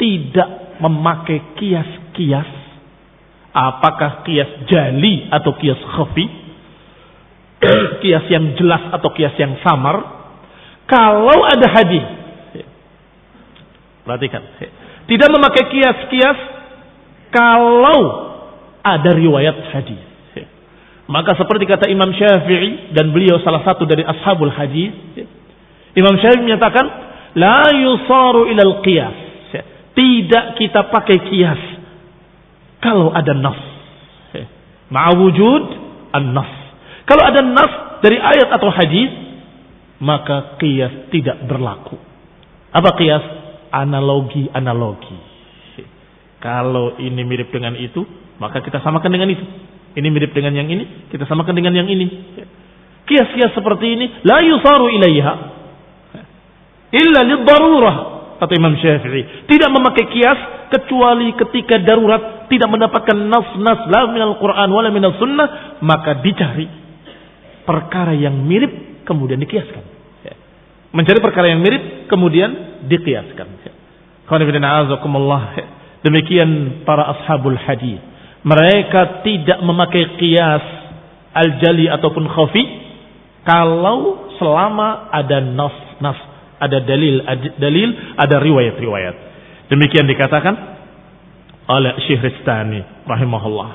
tidak memakai kias-kias, apakah kias jali atau kias khafi, kias yang jelas atau kias yang samar. Kalau ada hadis, perhatikan, tidak memakai kias-kias kalau ada riwayat hadis. Maka seperti kata Imam Syafi'i, dan beliau salah satu dari ashabul hadis, Imam Syafi'i menyatakan la yusaru ilal qiyas, tidak kita pakai kias kalau ada nas, ma'wujud an-nas. Kalau ada nas dari ayat atau hadis, maka qiyas tidak berlaku. Apa qiyas? Analogi. Kalau ini mirip dengan itu, maka kita samakan dengan itu. Ini mirip dengan yang ini, kita samakan dengan yang ini. Kias-kias seperti ini la yusaru ilaiha illa lidarurah, kata Imam Syafi'i. Tidak memakai kias kecuali ketika darurat, tidak mendapatkan nas-nas la minal Quran wala minal sunnah, maka dicari perkara yang mirip kemudian dikiaskan. Mencari perkara yang mirip kemudian dikiaskan. Demikian para ashabul hadis. Mereka tidak memakai qiyas al-jali ataupun khafi kalau selama ada nas, ada dalil, ada riwayat-riwayat. Demikian dikatakan oleh Syehristani rahimahullah.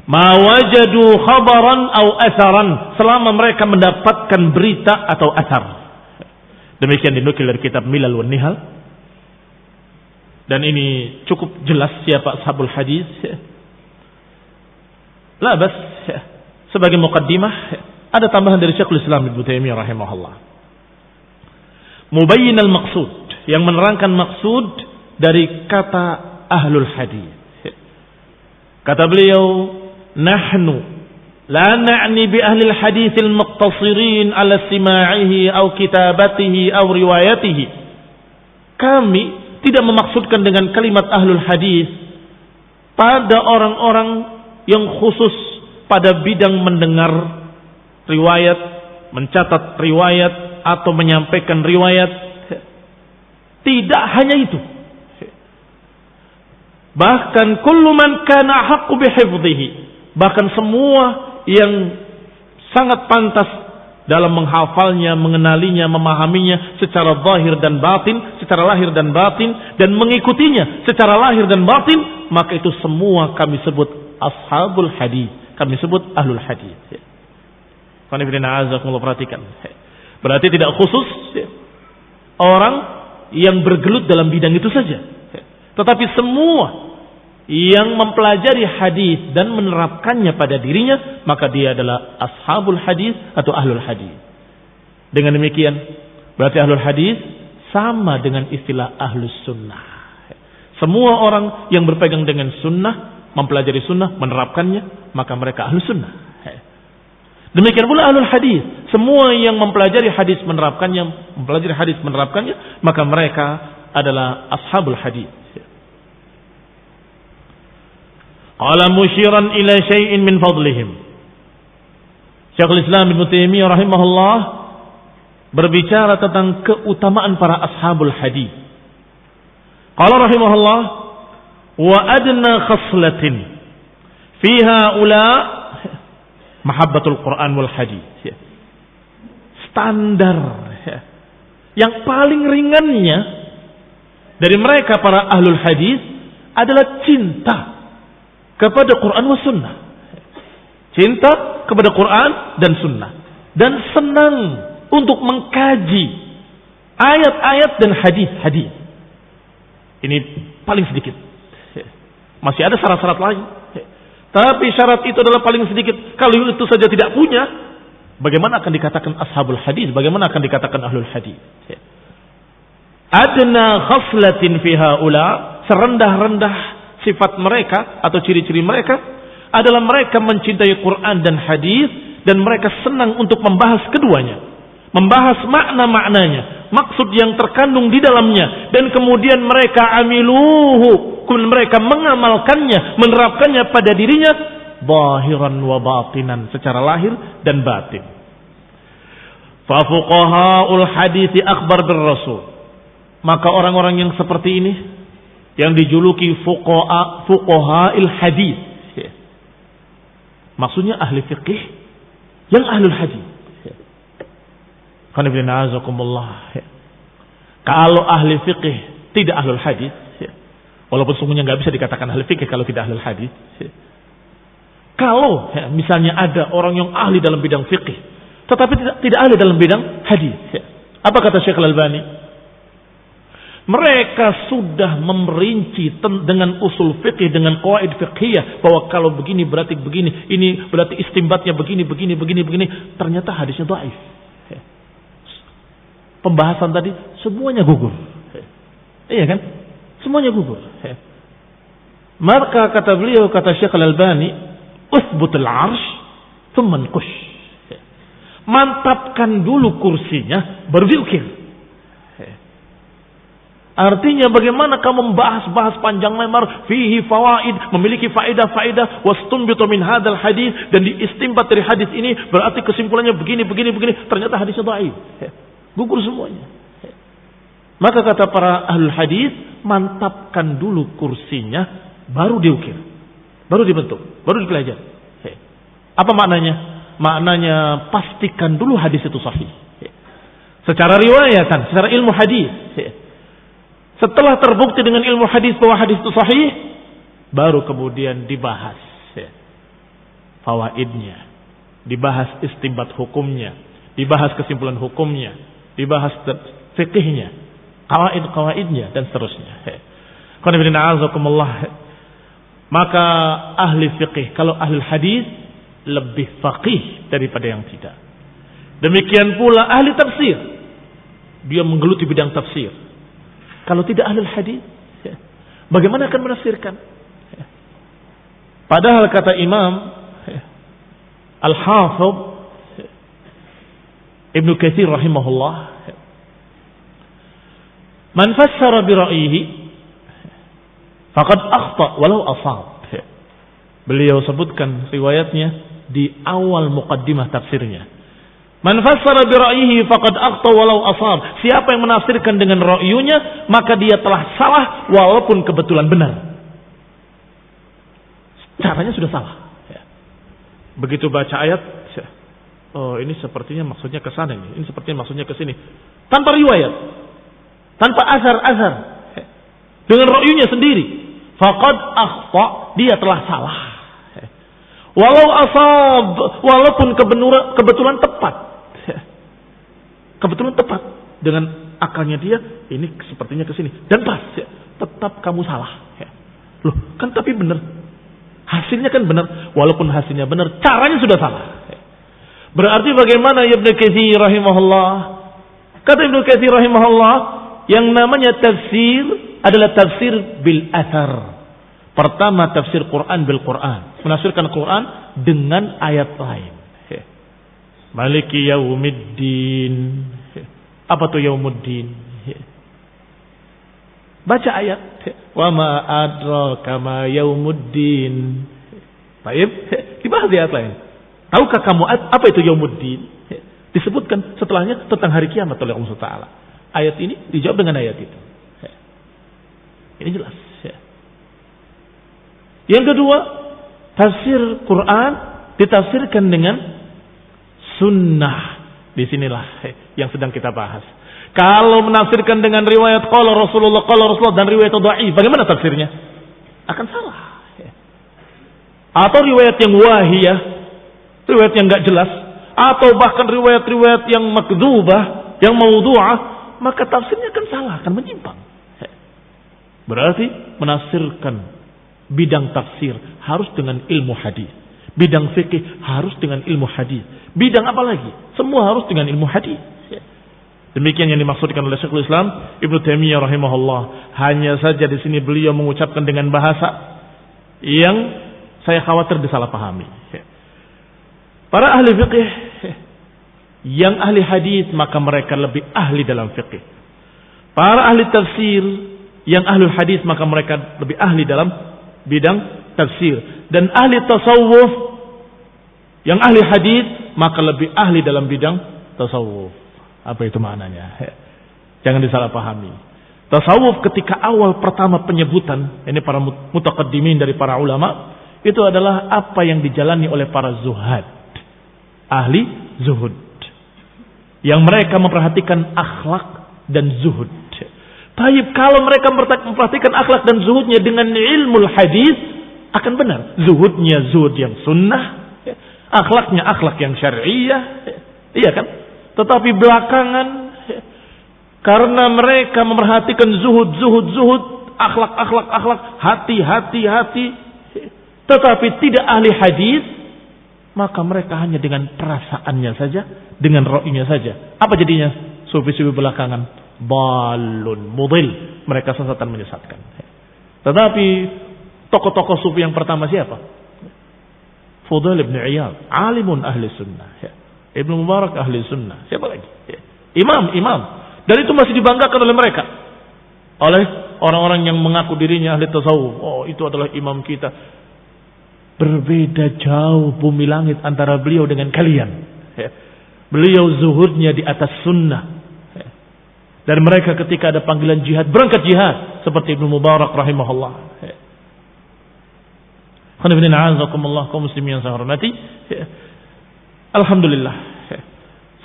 Ma wajadu khabaran aw atharan, selama mereka mendapatkan berita atau athar. Demikian dinukil dari kitab Milal wan Nihal. Dan ini cukup jelas siapa ashabul hadis. La bas, sebagai muqaddimah Ada tambahan dari Syekhul Islam Ibnu Taimiyah rahimahullah. Mubayyin al-maqsud, yang menerangkan maksud dari kata ahlul hadis. Kata beliau, nahnu la na'ni bi ahli al-hadis al-muqtasirin ala sima'ihi aw kitabatihi aw riwayatihi. Kami tidak memaksudkan dengan kalimat ahlul hadis pada orang-orang yang khusus pada bidang mendengar riwayat, mencatat riwayat atau menyampaikan riwayat. Tidak hanya itu. Bahkan kullu man kana haqqu bihifdhihi, bahkan semua yang sangat pantas dalam menghafalnya, mengenalinya, memahaminya secara zahir dan batin, secara lahir dan batin, dan mengikutinya secara lahir dan batin, maka itu semua kami sebut ashabul hadis, kami sebut ahlul hadis. Perhatikan. Berarti tidak khusus orang yang bergelut dalam bidang itu saja, tetapi semua yang mempelajari hadis dan menerapkannya pada dirinya, maka dia adalah ashabul hadis atau ahlul hadis. Dengan demikian, berarti ahlul hadis sama dengan istilah ahlus sunnah. Semua orang yang berpegang dengan sunnah, mempelajari sunnah, menerapkannya, maka mereka ahlus sunnah. Demikian pula ahlul hadis, semua yang mempelajari hadis menerapkannya, maka mereka adalah ashabul hadis. Qala musyiran ila syai'in min fadlihim. Syekhul Islam Ibnu Taimiyah rahimahullah berbicara tentang keutamaan para ashabul hadis. Qala rahimahullah, wa adna khaslatin fiha ula mahabbatul Quran wal hadis. Standar yang paling ringannya dari mereka para ahlul hadis adalah cinta kepada Quran wa sunnah. Cinta kepada Quran dan sunnah, dan senang untuk mengkaji ayat-ayat dan hadis-hadis. Ini paling sedikit. Masih ada syarat-syarat lain, tapi syarat itu adalah paling sedikit. Kalau itu saja tidak punya, bagaimana akan dikatakan ashabul hadis? Bagaimana akan dikatakan ahlul hadis? Adna khaslatin fi haula, serendah-rendah sifat mereka atau ciri-ciri mereka adalah mereka mencintai Quran dan hadis, dan mereka senang untuk membahas keduanya, membahas makna-maknanya, maksud yang terkandung di dalamnya, dan kemudian mereka amiluhu, kemudian mereka mengamalkannya, menerapkannya pada dirinya, zahiran wa batinan, secara lahir dan batin. Fa fuqahaul hadits akhbar bir rasul, maka orang-orang yang seperti ini yang dijuluki fuqaha'il hadis, maksudnya ahli fiqih yang ahlul hadis. Kalau ahli fiqih tidak ahlul hadis, walaupun sungguhnya nggak bisa dikatakan ahli fiqih kalau tidak ahlul hadis. Kalau misalnya ada orang yang ahli dalam bidang fiqih, tetapi tidak ahli dalam bidang hadis, apa kata Syekh Al-Albani? Mereka sudah memperinci dengan usul fikih, dengan qawaid fiqhiyah, bahwa kalau begini berarti begini, ini berarti istimbatnya begini. Ternyata hadisnya dhaif. Pembahasan tadi semuanya gugur. Iya kan? Semuanya gugur. Maka kata beliau, kata Syekh Al-Albani, uthbutul arsh thumma nqush. Mantapkan dulu kursinya, baru diukir. Artinya bagaimana kamu membahas panjang lebar, fihi fawaid, memiliki faedah-faedah, wastunbitu min hadzal hadis, dan diistimbat dari hadis ini berarti kesimpulannya begini, ternyata hadisnya dhaif. Gugur semuanya. Maka kata para ahlul hadis, mantapkan dulu kursinya, baru diukir, baru dibentuk, baru dipelajari. Apa maknanya? Maknanya pastikan dulu hadis itu sahih. Secara riwayatan, secara ilmu hadis. Setelah terbukti dengan ilmu hadis bahwa hadis itu sahih, baru kemudian dibahas fawaidnya, dibahas istinbat hukumnya, dibahas kesimpulan hukumnya, dibahas fikihnya, qawaid-qawaidnya, dan seterusnya. Maka ahli fikih, kalau ahli hadis, lebih faqih daripada yang tidak. Demikian pula ahli tafsir, dia menggeluti bidang tafsir. Kalau tidak ahli hadis, bagaimana akan menafsirkan? Padahal kata Imam Al-Hafidh Ibnu Katsir rahimahullah, man fassara bi ra'yihi faqad akhta walau asab. Beliau sebutkan riwayatnya di awal muqaddimah tafsirnya. Man fassara bi ra'yihi faqad akhta walau asab. Siapa yang menafsirkan dengan ra'yunya, maka dia telah salah walaupun kebetulan benar. Caranya sudah salah. Begitu baca ayat, oh ini sepertinya maksudnya ke sana ini sepertinya maksudnya ke sini. Tanpa riwayat, tanpa azhar, dengan ra'yunya sendiri. Faqad akhta, dia telah salah. Walau asab, walaupun kebetulan tepat. Kebetulan tepat dengan akalnya dia, ini sepertinya ke sini dan pas, tetap kamu salah. Loh, kan tapi benar. Hasilnya kan benar, walaupun hasilnya benar, caranya sudah salah. Berarti bagaimana Ibnu Katsir rahimahullah? Kata Ibnu Katsir rahimahullah, yang namanya tafsir adalah tafsir bil athar. Pertama tafsir Quran bil Quran, menafsirkan Quran dengan ayat lain. Maliki yaumiddin. Apa tuh yaumuddin? Baca ayat. Wa ma adraka ma yaumuddin. Baik, dibahas ayat lain. Tahukah kamu apa itu yaumuddin? Disebutkan setelahnya tentang hari kiamat oleh Allah Taala. Ayat ini dijawab dengan ayat itu. Ini jelas. Yang kedua, tafsir Quran ditafsirkan dengan sunnah. Disinilah yang sedang kita bahas. Kalau menafsirkan dengan riwayat qala Rasulullah dan riwayat dhaif, bagaimana tafsirnya? Akan salah. Atau riwayat yang wahiyah, riwayat yang enggak jelas, atau bahkan riwayat-riwayat yang makdzubah, yang maudhu'ah, maka tafsirnya akan salah, akan menyimpang. Berarti menafsirkan bidang tafsir harus dengan ilmu hadis. Bidang fikih harus dengan ilmu hadis. Bidang apa lagi? Semua harus dengan ilmu hadis. Demikian yang dimaksudkan oleh Syekhul Islam Ibnu Taimiyah rahimahullah. Hanya saja di sini beliau mengucapkan dengan bahasa yang saya khawatir disalahpahami. Para ahli fikih yang ahli hadis, maka mereka lebih ahli dalam fikih. Para ahli tafsir yang ahli hadis, maka mereka lebih ahli dalam bidang tafsir. Dan ahli tasawuf yang ahli hadis, maka lebih ahli dalam bidang tasawuf. Apa itu maknanya? Jangan disalahpahami. Tasawuf ketika awal pertama penyebutan, ini para mutaqaddimin dari para ulama, itu adalah apa yang dijalani oleh para zuhad, ahli zuhud, yang mereka memperhatikan akhlak dan zuhud. Baik, kalau mereka memperhatikan akhlak dan zuhudnya dengan ilmu hadis, akan benar. Zuhudnya zuhud yang sunnah, akhlaknya akhlak yang syariah, iya kan? Tetapi belakangan, karena mereka memperhatikan zuhud, akhlak, hati, tetapi tidak ahli hadis, maka mereka hanya dengan perasaannya saja, dengan ra'yinya saja. Apa jadinya? Sufi-sufi belakangan, balun, mudil, mereka sesat dan menyesatkan. Tetapi tokoh-tokoh sufi yang pertama siapa? Fudail ibn Iyad, alimun ahli sunnah. Ibnu Mubarak ahli sunnah. Siapa lagi? Imam. Dan itu masih dibanggakan oleh mereka, oleh orang-orang yang mengaku dirinya ahli tasawuf. Oh, itu adalah imam kita. Berbeda jauh bumi langit antara beliau dengan kalian. Beliau zuhudnya di atas sunnah. Dan mereka ketika ada panggilan jihad, berangkat jihad. Seperti Ibnu Mubarak rahimahullah. Kaum muslimin yang saya hormati, alhamdulillah.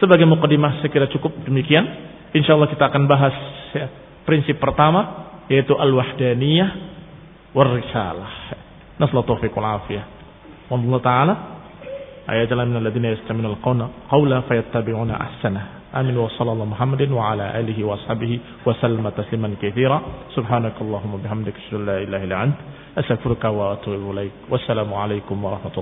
Sebagai muqaddimah saya kira cukup demikian. Insyaallah kita akan bahas prinsip pertama, yaitu al-wahdaniyah war risalah. Nasallahu taufiq wal afiyah. Wallahu ta'ala ayatul minal ladzina yastami'una al-qawla fayattabi'una ahsana. Amin wa sallallahu Muhammadin wa ala alihi wa ashabihi wa sallama tasliman katsira. Subhanakallahumma bihamdika asyhadu an la ilaha illa anta astaghfiruka wa atubu ilaik. Wassalamu alaikum warahmatullahi